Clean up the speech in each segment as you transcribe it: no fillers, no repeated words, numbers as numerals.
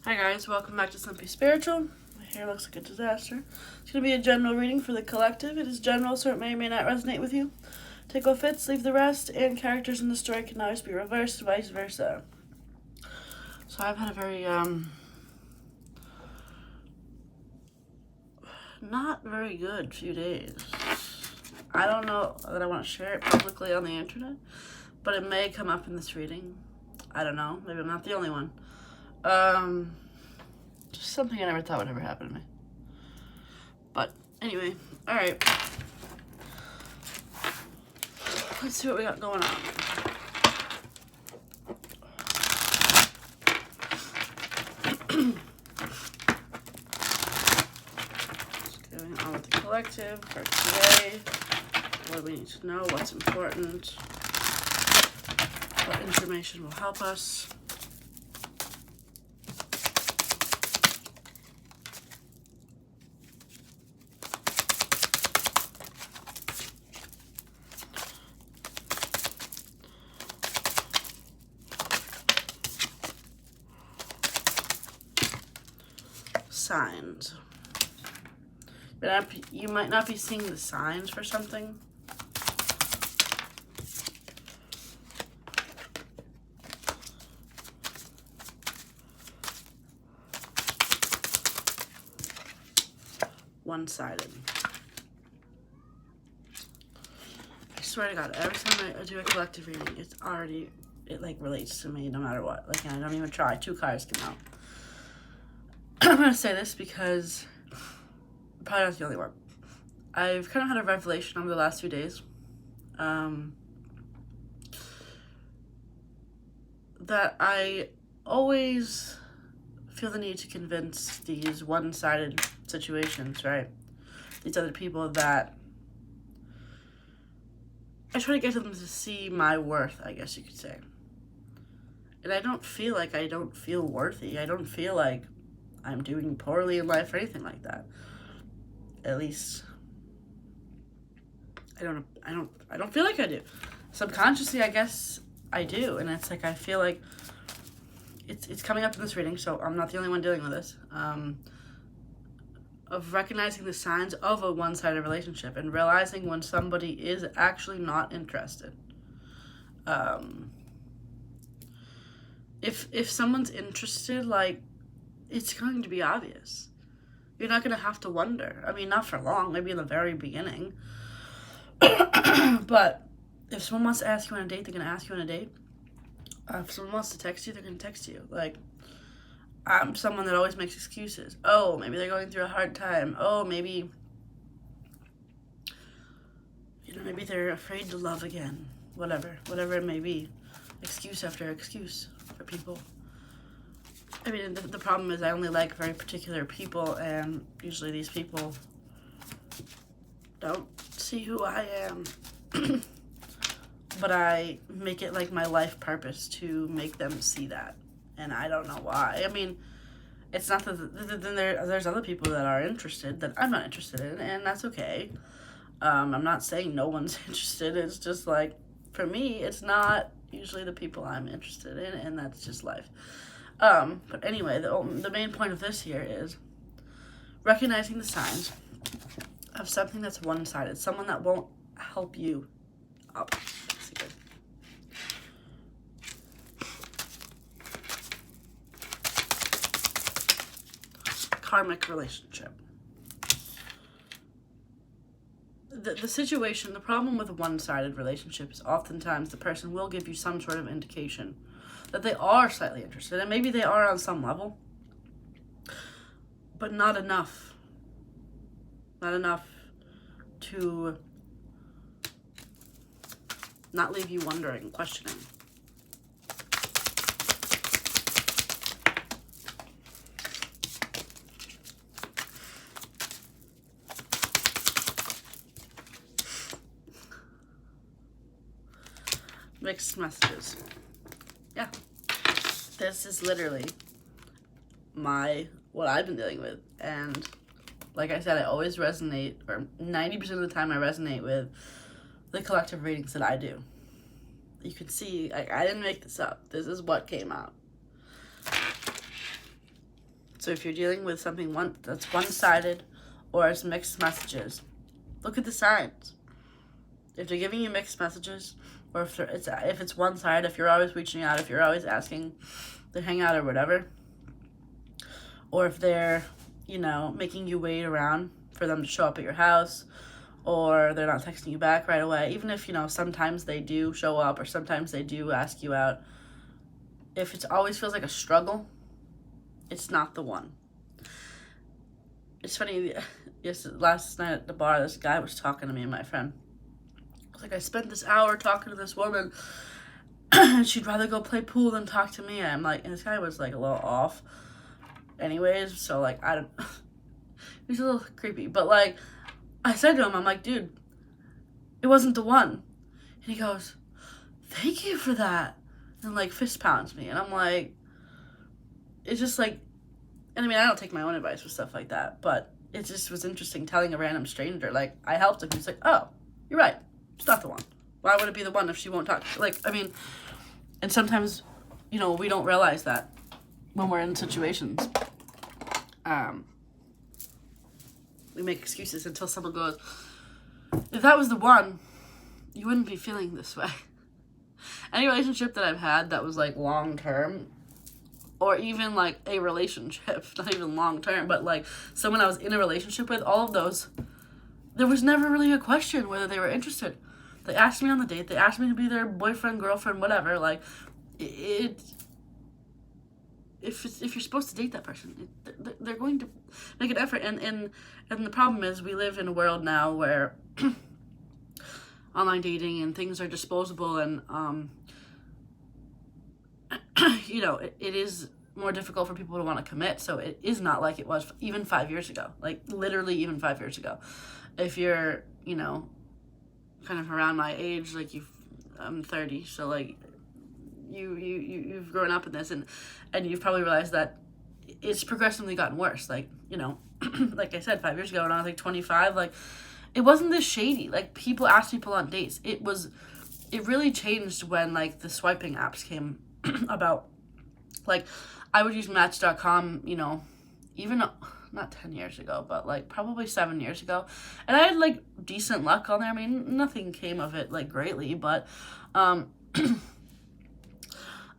Hi guys, welcome back to Simply Spiritual. My hair looks like a disaster. It's going to be a general reading for the collective. It is general, so it may or may not resonate with you. Take what fits, leave the rest, and characters in the story can always be reversed, vice versa. So I've had a very, not very good few days. I don't know that I want to share it publicly on the internet, but it may come up in this reading. I don't know. Maybe I'm not the only one. Just something I never thought would ever happen to me. But anyway, alright. Let's see what we got going on. What's going on with the collective for today? What do we need to know? What's important? What information will help us? Signs. But you might not be seeing the signs for something. One-sided. I swear to God, every time I do a collective reading, it like relates to me no matter what. Like, I don't even try. 2 cards come out. I'm going to say this because I'm probably not the only one. I've kind of had a revelation over the last few days. That I always feel the need to convince these one-sided situations, right? These other people that I try to get them to see my worth, I guess you could say. And I don't feel like I don't feel worthy. I don't feel like I'm doing poorly in life or anything like that. At least I don't feel like I do. Subconsciously, I guess I do, and it's like I feel like it's coming up in this reading, so I'm not the only one dealing with this. Of recognizing the signs of a one-sided relationship and realizing when somebody is actually not interested. If someone's interested, like, it's going to be obvious. You're not going to have to wonder. I mean, not for long, maybe in the very beginning. But if someone wants to ask you on a date, they're going to ask you on a date. If someone wants to text you, they're going to text you. Like, I'm someone that always makes excuses. Oh, maybe they're going through a hard time. Oh, maybe they're afraid to love again. Whatever it may be. Excuse after excuse for people. I mean, the problem is I only like very particular people, and usually these people don't see who I am. But I make it like my life purpose to make them see that. And I don't know why. I mean, it's not that there's other people that are interested that I'm not interested in, and that's okay. I'm not saying no one's interested. It's just like, for me, it's not usually the people I'm interested in, and that's just life. But anyway, the main point of this here is recognizing the signs of something that's one-sided, someone that won't help you up. Karmic relationship. The situation, the problem with a one-sided relationship is oftentimes the person will give you some sort of indication that they are slightly interested, and maybe they are on some level, but not enough. Not enough to not leave you wondering, questioning. Mixed messages. Yeah. This is literally what I've been dealing with. And like I said, I always resonate, or 90% of the time I resonate with the collective readings that I do. You can see, I didn't make this up. This is what came out. So if you're dealing with something that's one-sided or it's mixed messages, look at the signs. If they're giving you mixed messages, or if it's one-sided, if you're always reaching out, if you're always asking to hang out or whatever, or if they're, you know, making you wait around for them to show up at your house, or they're not texting you back right away, even if, you know, sometimes they do show up or sometimes they do ask you out, if it always feels like a struggle, it's not the one. It's funny, last night at the bar, this guy was talking to me and my friend. I was like, I spent this hour talking to this woman and she'd rather go play pool than talk to me. I'm like, and this guy was like a little off anyways, so like, I don't, he's a little creepy, but like, I said to him, I'm like, dude, it wasn't the one. And he goes, thank you for that. And like fist pounds me. And I'm like, it's just like, and I mean, I don't take my own advice with stuff like that, but it just was interesting telling a random stranger, like, I helped him. He's like, oh, you're right. It's not the one. Why would it be the one if she won't talk? Like, I mean, and sometimes, you know, we don't realize that when we're in situations. We make excuses until someone goes, if that was the one, you wouldn't be feeling this way. Any relationship that I've had that was like long term, or even like a relationship, not even long term, but like someone I was in a relationship with, all of those, there was never really a question whether they were interested. They asked me on the date, they asked me to be their boyfriend, girlfriend, whatever. Like, if you're supposed to date that person, they're going to make an effort. And the problem is, we live in a world now where online dating and things are disposable, and you know, it is more difficult for people to want to commit. So it is not like it was even 5 years ago, like literally even 5 years ago. If you're, you know, kind of around my age, like I'm 30, so like you've grown up in this, and you've probably realized that it's progressively gotten worse. Like, you know, like I said, 5 years ago when I was like 25, like, it wasn't this shady. Like, people asked people on dates. It really changed when like the swiping apps came about. Like, I would use Match.com, you know, even not 10 years ago, but like probably 7 years ago, and I had like decent luck on there. I mean, nothing came of it like greatly, but I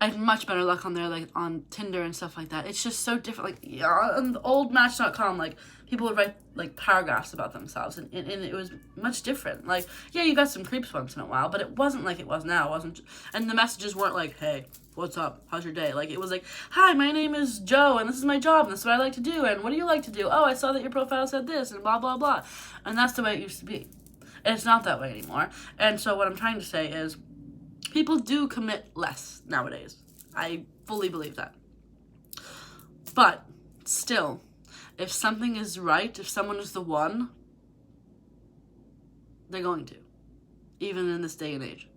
had much better luck on there, like on Tinder and stuff like that. It's just so different. Like, yeah, on the old Match.com, like, people would write like paragraphs about themselves, and it was much different. Like, yeah, you got some creeps once in a while, but it wasn't like it was now. It wasn't, and the messages weren't like, hey, what's up? How's your day? Like, it was like, hi, my name is Joe, and this is my job, and this is what I like to do, and what do you like to do? Oh, I saw that your profile said this, and blah, blah, blah. And that's the way it used to be. And it's not that way anymore. And so what I'm trying to say is, people do commit less nowadays. I fully believe that. But still, if something is right, if someone is the one, they're going to. Even in this day and age.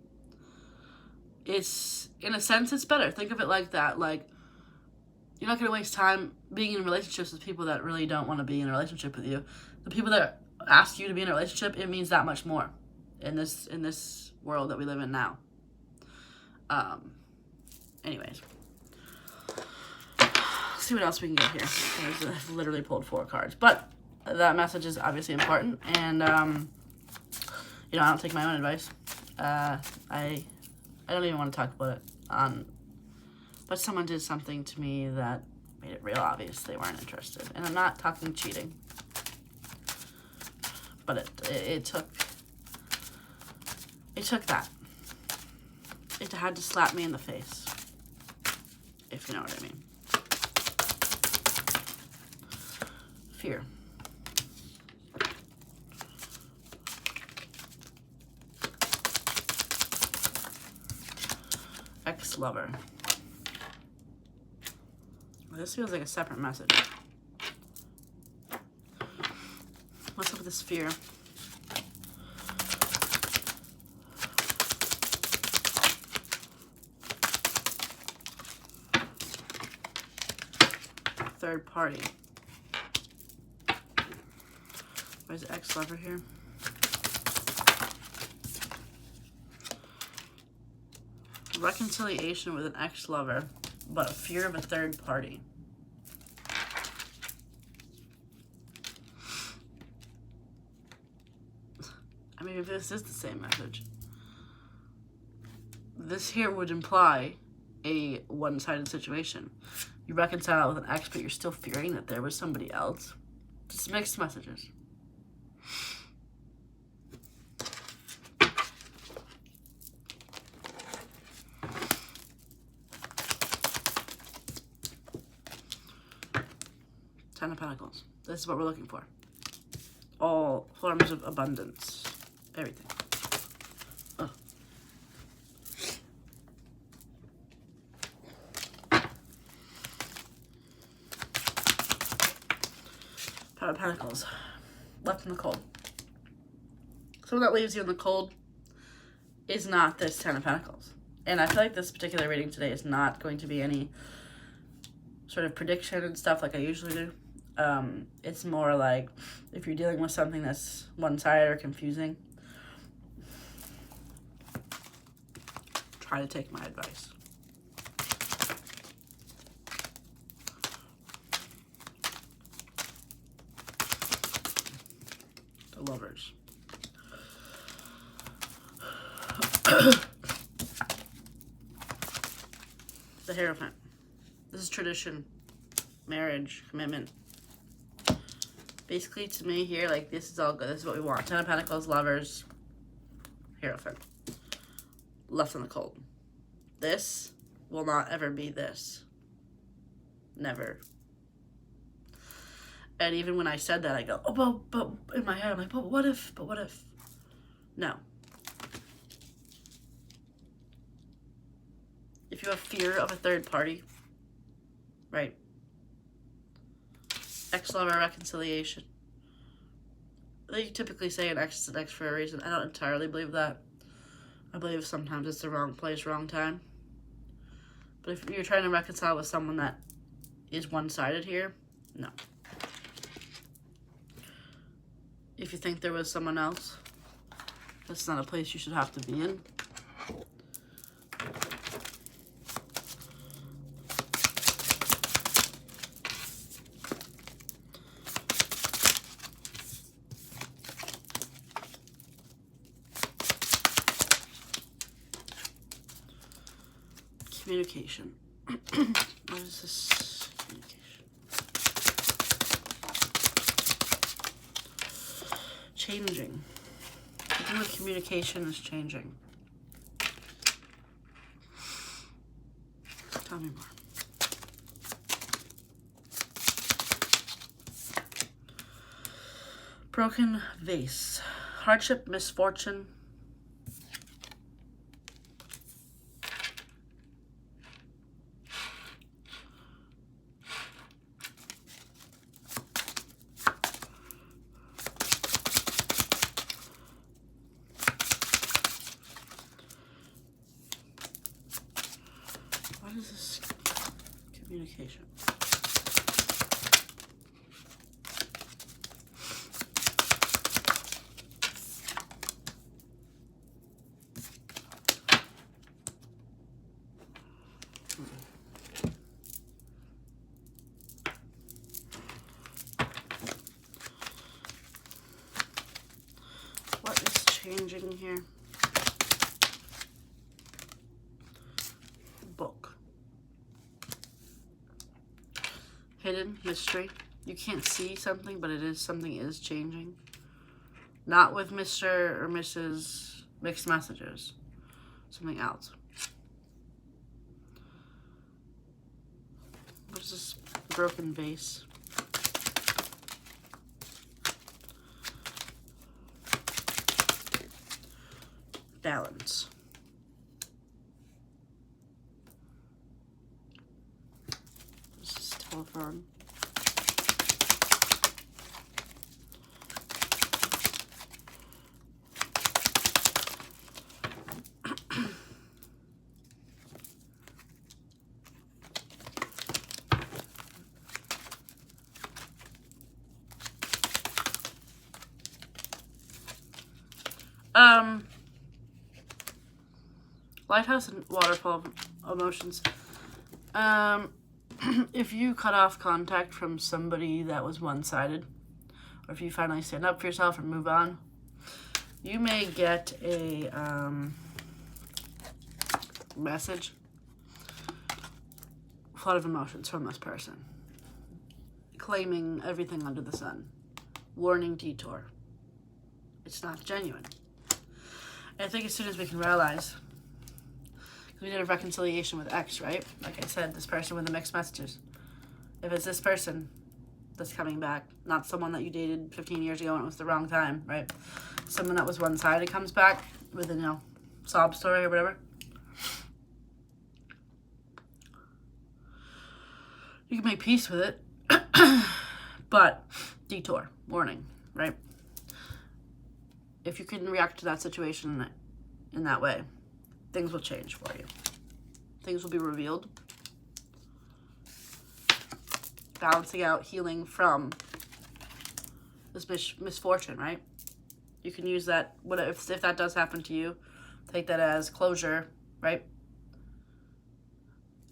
It's, in a sense, it's better. Think of it like that. Like, you're not going to waste time being in relationships with people that really don't want to be in a relationship with you. The people that ask you to be in a relationship, it means that much more in this world that we live in now. Anyways, let's see what else we can get here. I've literally pulled 4 cards, but that message is obviously important, and you know, I don't take my own advice. I don't even want to talk about it. But someone did something to me that made it real obvious they weren't interested, and I'm not talking cheating, but it took that. It had to slap me in the face, if you know what I mean. Fear. Ex-lover. This feels like a separate message. What's up with this fear? Third party. Where's the ex-lover here? Reconciliation with an ex-lover, but a fear of a third party. maybe this is the same message. This here would imply a one-sided situation. You reconcile with an ex, but you're still fearing that there was somebody else. Just mixed messages. Ten of Pentacles. This is what we're looking for. All forms of abundance. Everything. Oh. Power of Pentacles. Left in the cold. Someone that leaves you in the cold is not this Ten of Pentacles. And I feel like this particular reading today is not going to be any sort of prediction and stuff like I usually do. It's more like if you're dealing with something that's one-sided or confusing, try to take my advice. The Lovers. The Hierophant. This is tradition, marriage, commitment. Basically, to me here, like, this is all good. This is what we want. Ten of Pentacles, Lovers, Hierophant. Left in the cold. This will not ever be this. Never. And even when I said that, I go, oh, but in my head, I'm like, but what if? No. If you have fear of a third party, right? Ex-lover reconciliation. They typically say an ex is an ex for a reason. I don't entirely believe that. I believe sometimes it's the wrong place, wrong time. But if you're trying to reconcile with someone that is one-sided here, no. If you think there was someone else, that's not a place you should have to be in. Communication. What is this? Communication. Changing. The thing with communication is changing. Tell me more. Broken vase. Hardship, misfortune. What is this? Communication. What is changing here? Book. Hidden mystery. You can't see something, but something is changing. Not with Mr. or Mrs. Mixed Messages. Something else. What is this? Broken vase. Balance. This is telephone. Lighthouse and Waterfall of Emotions. If you cut off contact from somebody that was one-sided, or if you finally stand up for yourself and move on, You may get a message, flood of emotions from this person, claiming everything under the sun. Warning, detour. It's not genuine. And I think as soon as we can realize, we did a reconciliation with X, right? Like I said, this person with the mixed messages. If it's this person that's coming back, not someone that you dated 15 years ago and it was the wrong time, right? Someone that was one-sided comes back with a, you know, sob story or whatever. You can make peace with it, but detour, warning, right? If you can react to that situation in that way, things will change for you. Things will be revealed. Balancing out, healing from this misfortune, right? You can use that, if that does happen to you, take that as closure, right?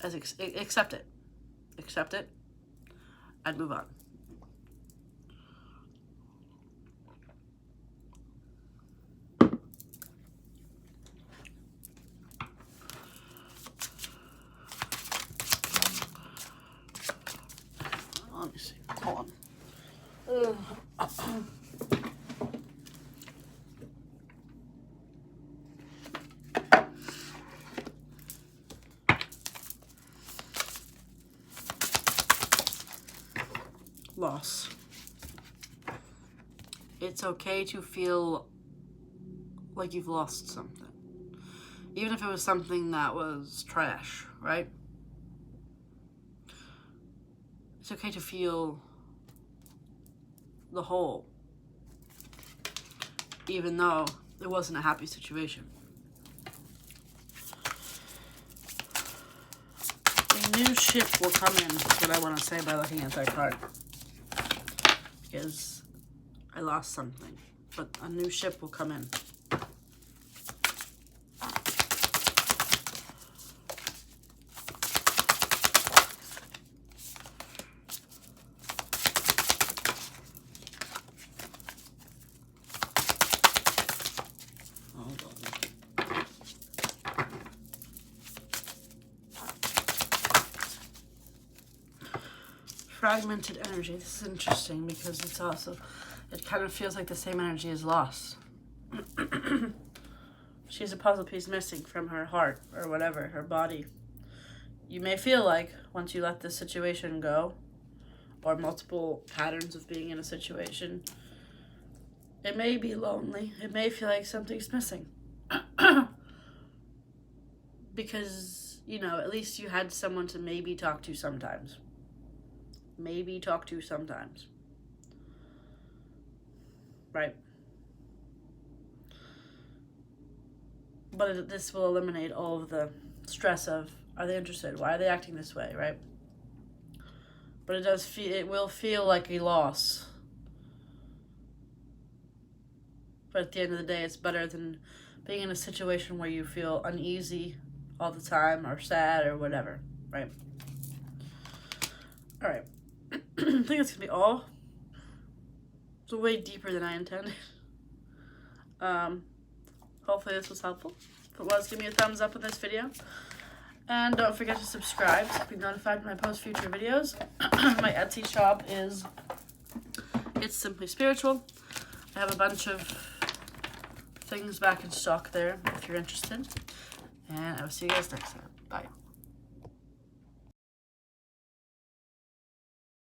As accept it. Accept it and move on. Let me see. Hold on. Loss. It's okay to feel like you've lost something. Even if it was something that was trash, right? It's okay to feel the whole, even though it wasn't a happy situation. A new ship will come in, is what I want to say by looking at that card. Because I lost something, but a new ship will come in. Hold on. Fragmented energy. This is interesting because it's also, it kind of feels like the same energy is lost. She's a puzzle piece missing from her heart or whatever, her body. You may feel like once you let this situation go, or multiple patterns of being in a situation, it may be lonely. It may feel like something's missing. Because, you know, at least you had someone to maybe talk to sometimes. Maybe talk to sometimes. Right? But this will eliminate all of the stress of, are they interested? Why are they acting this way, right? But it will feel like a loss. But at the end of the day, it's better than being in a situation where you feel uneasy all the time or sad or whatever, right? All right. I think that's gonna be all. It's way deeper than I intended. Hopefully this was helpful. If it was, give me a thumbs up on this video. And don't forget to subscribe to be notified when I post future videos. My Etsy shop is It's Simply Spiritual. I have a bunch of things back in stock there if you're interested. And I will see you guys next time. Bye.